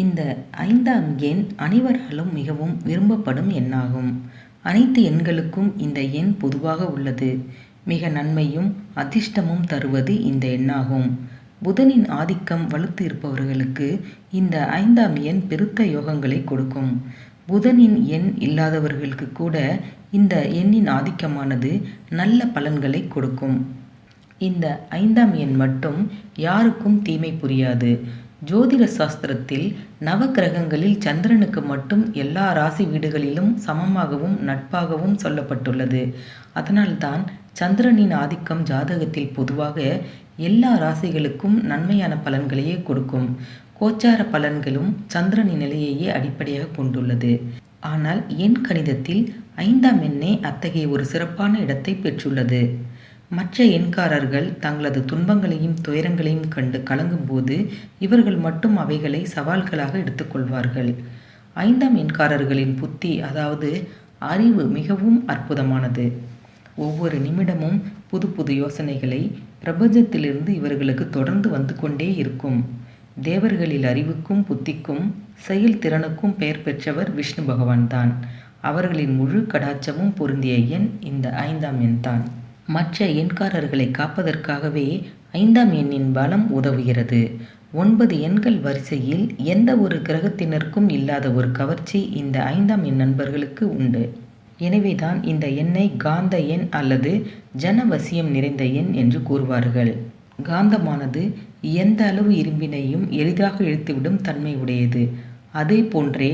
இந்த 5ஆம் எண் அனைவராலும் மிகவும் விரும்பப்படும் எண்ணாகும். அனைத்து எண்களுக்கும் இந்த எண் பொதுவாக உள்ளது. மிக நன்மையும் அதிர்ஷ்டமும் தருவது இந்த எண்ணாகும். புதனின் ஆதிக்கம் வலுத்து இருப்பவர்களுக்கு இந்த 5ஆம் எண் பெருத்த யோகங்களை கொடுக்கும். புதனின் எண் இல்லாதவர்களுக்கு கூட இந்த எண்ணின் ஆதிக்கமானது நல்ல பலன்களை கொடுக்கும். இந்த 5ஆம் எண் மட்டும் யாருக்கும் தீமை புரியாது. ஜோதிட சாஸ்திரத்தில் நவக்கிரகங்களில் சந்திரனுக்கு மட்டும் எல்லா ராசி வீடுகளிலும் சமமாகவும் நட்பாகவும் சொல்லப்பட்டுள்ளது. அதனால்தான் சந்திரனின் ஆதிக்கம் ஜாதகத்தில் பொதுவாக எல்லா ராசிகளுக்கும் நன்மையான பலன்களையே கொடுக்கும். கோச்சார பலன்களும் சந்திரனின் நிலையையே அடிப்படையாக கொண்டுள்ளது. ஆனால் எண் கணிதத்தில் 5ஆம் எண்ணே அத்தகைய ஒரு சிறப்பான இடத்தை பெற்றுள்ளது. மற்ற எண்காரர்கள் தங்களது துன்பங்களையும் துயரங்களையும் கண்டு கலங்கும் போது இவர்கள் மட்டும் அவைகளை சவால்களாக எடுத்துக்கொள்வார்கள். 5ஆம் எண்காரர்களின் புத்தி, அதாவது அறிவு, மிகவும் அற்புதமானது. ஒவ்வொரு நிமிடமும் புது புது யோசனைகளை பிரபஞ்சத்திலிருந்து இவர்களுக்கு தொடர்ந்து வந்து கொண்டே இருக்கும். தேவர்களில் அறிவுக்கும் புத்திக்கும் செயல்திறனுக்கும் பெயர் பெற்றவர் விஷ்ணு பகவான் தான். அவர்களின் முழு கடாட்சமும் பொருந்திய எண் இந்த 5ஆம் எண் தான். மற்ற எண்காரர்களை காப்பதற்காகவே 5ஆம் எண்ணின் பலம் உதவுகிறது. 9 எண்கள் வரிசையில் எந்த ஒரு கிரகத்தினருக்கும் இல்லாத ஒரு கவர்ச்சி இந்த 5ஆம் எண் நண்பர்களுக்கு உண்டு. எனவேதான் இந்த எண்ணை காந்த எண் அல்லது ஜனவசியம் நிறைந்த எண் என்று கூறுவார்கள். காந்தமானது எந்த அளவு இரும்பினையும் எளிதாக இழுத்துவிடும் தன்மை உடையது. அதே போன்றே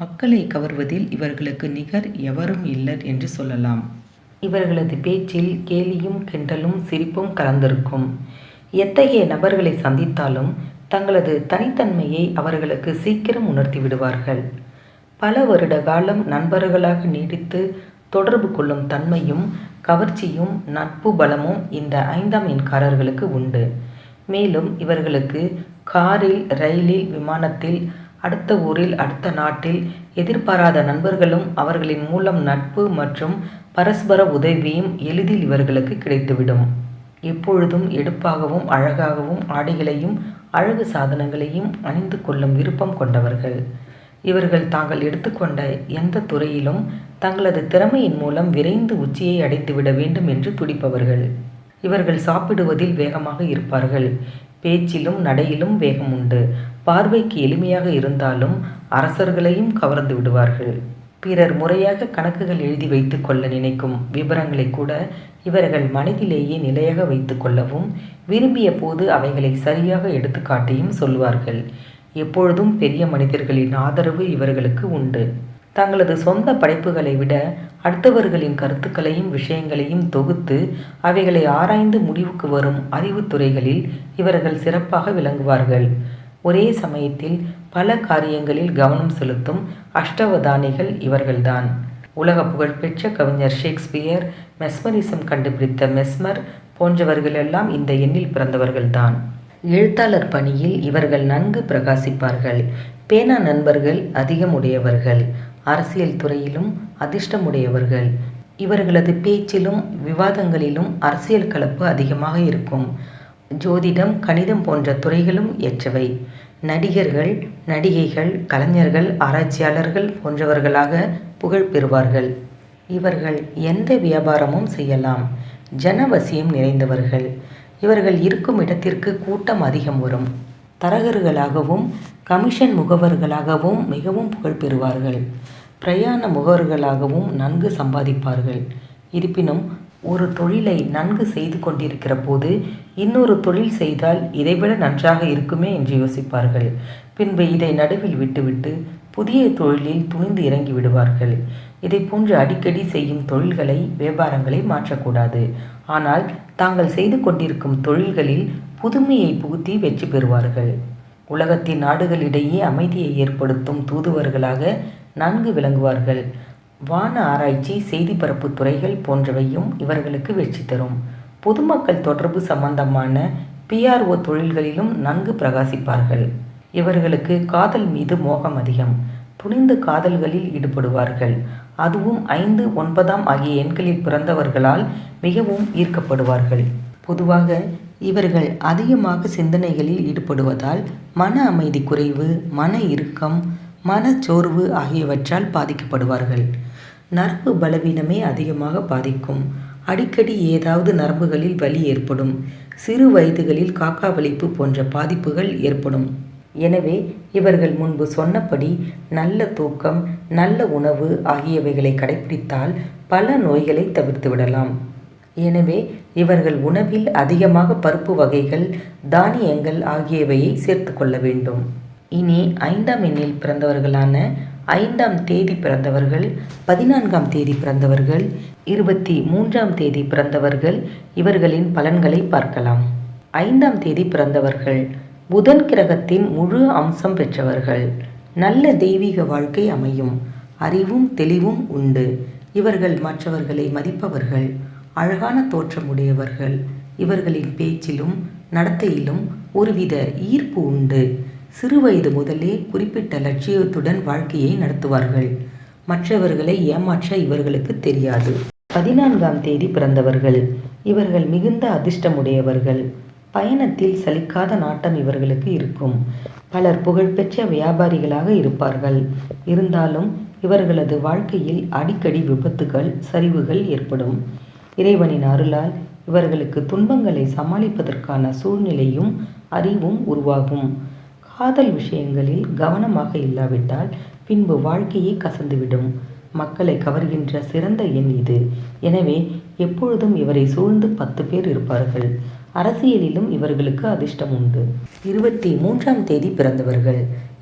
மக்களை கவர்வதில் இவர்களுக்கு நிகர் எவரும் இல்லர் என்று சொல்லலாம். இவர்களது பேச்சில் கேலியும் கிண்டலும் சிரிப்பும் கலந்திருக்கும். எத்தகைய நபர்களை சந்தித்தாலும் தங்களது தனித்தன்மையை அவர்களுக்கு சீக்கிரம் உணர்த்தி விடுவார்கள். பல வருட காலம் நண்பர்களாக நீடித்து தொடர்பு கொள்ளும் தன்மையும் கவர்ச்சியும் நட்பு பலமும் இந்த 5ஆம் எண்காரர்களுக்கு உண்டு. மேலும் இவர்களுக்கு காரில், ரயிலில், விமானத்தில், அடுத்த ஊரில், அடுத்த நாட்டில் எதிர்பாராத நண்பர்களும் அவர்களின் மூலம் நட்பு மற்றும் பரஸ்பர உதவியும் எளிதில் இவர்களுக்கு கிடைத்துவிடும். எப்பொழுதும் எடுப்பாகவும் அழகாகவும் ஆடைகளையும் அழகு சாதனங்களையும் அணிந்து கொள்ளும் விருப்பம் கொண்டவர்கள். இவர்கள் தாங்கள் எடுத்துக்கொண்ட எந்த துறையிலும் தங்களது திறமையின் மூலம் விரைந்து உச்சியை அடைந்துவிட வேண்டும் என்று துடிப்பவர்கள். இவர்கள் சாப்பிடுவதில் வேகமாக இருப்பார்கள். பேச்சிலும் நடையிலும் வேகம் உண்டு. பார்வைக்கு எளிமையாக இருந்தாலும் அரசர்களையும் கவர்ந்து விடுவார்கள். பிறர் முறையாக கணக்குகள் எழுதி வைத்து கொள்ள நினைக்கும் விவரங்களை கூட இவர்கள் மனதிலேயே நிலையாக வைத்து கொள்ளவும் விரும்பிய போது அவைகளை சரியாக எடுத்துக்காட்டியும் சொல்வார்கள். எப்பொழுதும் பெரிய மனிதர்களின் ஆதரவு இவர்களுக்கு உண்டு. தங்களது சொந்த படைப்புகளை விட அடுத்தவர்களின் கருத்துக்களையும் விஷயங்களையும் தொகுத்து அவைகளை ஆராய்ந்து முடிவுக்கு வரும் அறிவுத்துறைகளில் இவர்கள் சிறப்பாக விளங்குவார்கள். ஒரே சமயத்தில் பல காரியங்களில் கவனம் செலுத்தும் அஷ்டவதானிகள் இவர்கள்தான். உலக புகழ்பெற்ற கவிஞர் ஷேக்ஸ்பியர், மெஸ்மரிசம் கண்டுபிடித்த மெஸ்மர் போன்றவர்களெல்லாம் இந்த எண்ணில் பிறந்தவர்கள்தான். எழுத்தாளர் பணியில் இவர்கள் நன்கு பிரகாசிப்பார்கள். பேனா நண்பர்கள் அதிகமுடையவர்கள். அரசியல் துறையிலும் அதிர்ஷ்டமுடையவர்கள். இவர்களது பேச்சிலும் விவாதங்களிலும் அரசியல் கலப்பு அதிகமாக இருக்கும். ஜோதிடம், கணிதம் போன்ற துறைகளும் ஏற்றவை. நடிகர்கள், நடிகைகள், கலைஞர்கள், ஆராய்ச்சியாளர்கள் போன்றவர்களாக புகழ் பெறுவார்கள். இவர்கள் எந்த வியாபாரமும் செய்யலாம். ஜனவசியம் நிறைந்தவர்கள். இவர்கள் இருக்கும் இடத்திற்கு கூட்டம் அதிகம் வரும். தரகர்களாகவும் கமிஷன் முகவர்களாகவும் மிகவும் புகழ் பெறுவார்கள். பிரயாண முகவர்களாகவும் நன்கு சம்பாதிப்பார்கள். இருப்பினும் ஒரு தொழிலை நன்கு செய்து கொண்டிருக்கிற போது இன்னொரு தொழில் செய்தால் இதைவிட நன்றாக இருக்குமே என்று யோசிப்பார்கள். பின்பு இதை நடுவில் விட்டுவிட்டு புதிய தொழிலில் துணிந்து இறங்கி விடுவார்கள். இதை போன்று அடிக்கடி செய்யும் தொழில்களை, வியாபாரங்களை மாற்றக்கூடாது. ஆனால் தாங்கள் செய்து கொண்டிருக்கும் தொழில்களில் புதுமையை புகுத்தி வெற்றி பெறுவார்கள். உலகத்தின் நாடுகளிடையே அமைதியை ஏற்படுத்தும் தூதுவர்களாக நன்கு விளங்குவார்கள். வான ஆராய்ச்சி, செய்தி பரப்பு துறைகள் போன்றவையும் இவர்களுக்கு வெற்றி தரும். பொதுமக்கள் தொடர்பு சம்பந்தமான PRO தொழில்களிலும் நன்கு பிரகாசிப்பார்கள். இவர்களுக்கு காதல் மீது மோகம் அதிகம். துணிந்து காதல்களில் ஈடுபடுவார்கள். அதுவும் 5, 9 ஆகிய எண்களில் பிறந்தவர்களால் மிகவும் ஈர்க்கப்படுவார்கள். பொதுவாக இவர்கள் அதிகமாக சிந்தனைகளில் ஈடுபடுவதால் மன அமைதி குறைவு, மன இறுக்கம், மனச்சோர்வு ஆகியவற்றால் பாதிக்கப்படுவார்கள். நரம்பு பலவீனமே அதிகமாக பாதிக்கும். அடிக்கடி ஏதாவது நரம்புகளில் வலி ஏற்படும். சிறு வயதுகளில் காக்கா வலிப்பு போன்ற பாதிப்புகள் ஏற்படும். எனவே இவர்கள் முன்பு சொன்னபடி நல்ல தூக்கம், நல்ல உணவு ஆகியவைகளை கடைபிடித்தால் பல நோய்களை தவிர்த்து விடலாம். எனவே இவர்கள் உணவில் அதிகமாக பருப்பு வகைகள், தானியங்கள் ஆகியவையை சேர்த்து கொள்ள வேண்டும். இனி 5ஆம் எண்ணில் பிறந்தவர்களான 5ஆம் தேதி பிறந்தவர்கள், 14ஆம் தேதி பிறந்தவர்கள், 23ஆம் தேதி பிறந்தவர்கள் இவர்களின் பலன்களை பார்க்கலாம். 5ஆம் தேதி பிறந்தவர்கள் புதன் கிரகத்தின் முழு அம்சம் பெற்றவர்கள். நல்ல தெய்வீக வாழ்க்கை அமையும். அறிவும் தெளிவும் உண்டு. இவர்கள் மற்றவர்களை மதிப்பவர்கள். அழகான தோற்றமுடையவர்கள். இவர்களின் பேச்சிலும் நடத்தையிலும் ஒருவித ஈர்ப்பு உண்டு. சிறுவயது முதலே குறிப்பிட்ட லட்சியத்துடன் வாழ்க்கையை நடத்துவார்கள். மற்றவர்களை ஏமாற்ற இவர்களுக்கு தெரியாது. 14ஆம் தேதி பிறந்தவர்கள் இவர்கள் மிகுந்த அதிர்ஷ்டமுடையவர்கள். பயணத்தில் சலிக்காத நாட்டம் இவர்களுக்கு இருக்கும். பலர் புகழ்பெற்ற வியாபாரிகளாக இருப்பார்கள். இருந்தாலும் இவர்களது வாழ்க்கையில் அடிக்கடி விபத்துகள், சரிவுகள் ஏற்படும். இறைவனின் அருளால் இவர்களுக்கு துன்பங்களை சமாளிப்பதற்கான சூழ்நிலையும் அறிவும் உருவாகும். காதல் விஷயங்களில் கவனமாக இல்லாவிட்டால் பின்பு வாழ்க்கையே கசந்துவிடும். மக்களை கவர்கின்ற சிறந்த எண் இது. எனவே எப்பொழுதும் இவரை சூழ்ந்து 10 பேர் இருப்பார்கள். அரசியலிலும் இவர்களுக்கு அதிர்ஷ்டம் உண்டு. 23ஆம் தேதி பிறந்தவர்கள்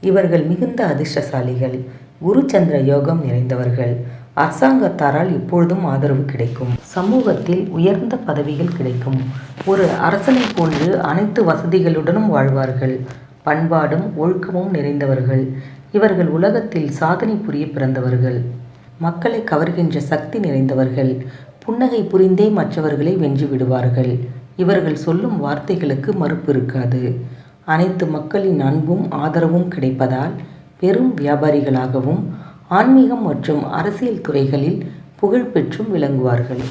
இவர்கள் மிகுந்த அதிர்ஷ்டசாலிகள். குரு சந்திர யோகம் நிறைந்தவர்கள். அரசாங்கத்தாரால் எப்பொழுதும் ஆதரவு கிடைக்கும். சமூகத்தில் உயர்ந்த பதவிகள் கிடைக்கும். ஒரு அரசனை போன்று அனைத்து வசதிகளுடனும் வாழ்வார்கள். பண்பாடும் ஒழுக்கமும் நிறைந்தவர்கள். இவர்கள் உலகத்தில் சாதனை புரிய பிறந்தவர்கள். மக்களை கவர்கின்ற சக்தி நிறைந்தவர்கள். புன்னகை புரிந்தே மற்றவர்களை வென்று விடுவார்கள். இவர்கள் சொல்லும் வார்த்தைகளுக்கு மறுப்பு இருக்காது. அனைத்து மக்களின் அன்பும் ஆதரவும் கிடைப்பதால் பெரும் வியாபாரிகளாகவும் ஆன்மீகம் மற்றும் அரசியல் துறைகளில் புகழ் பெற்றும் விளங்குவார்கள்.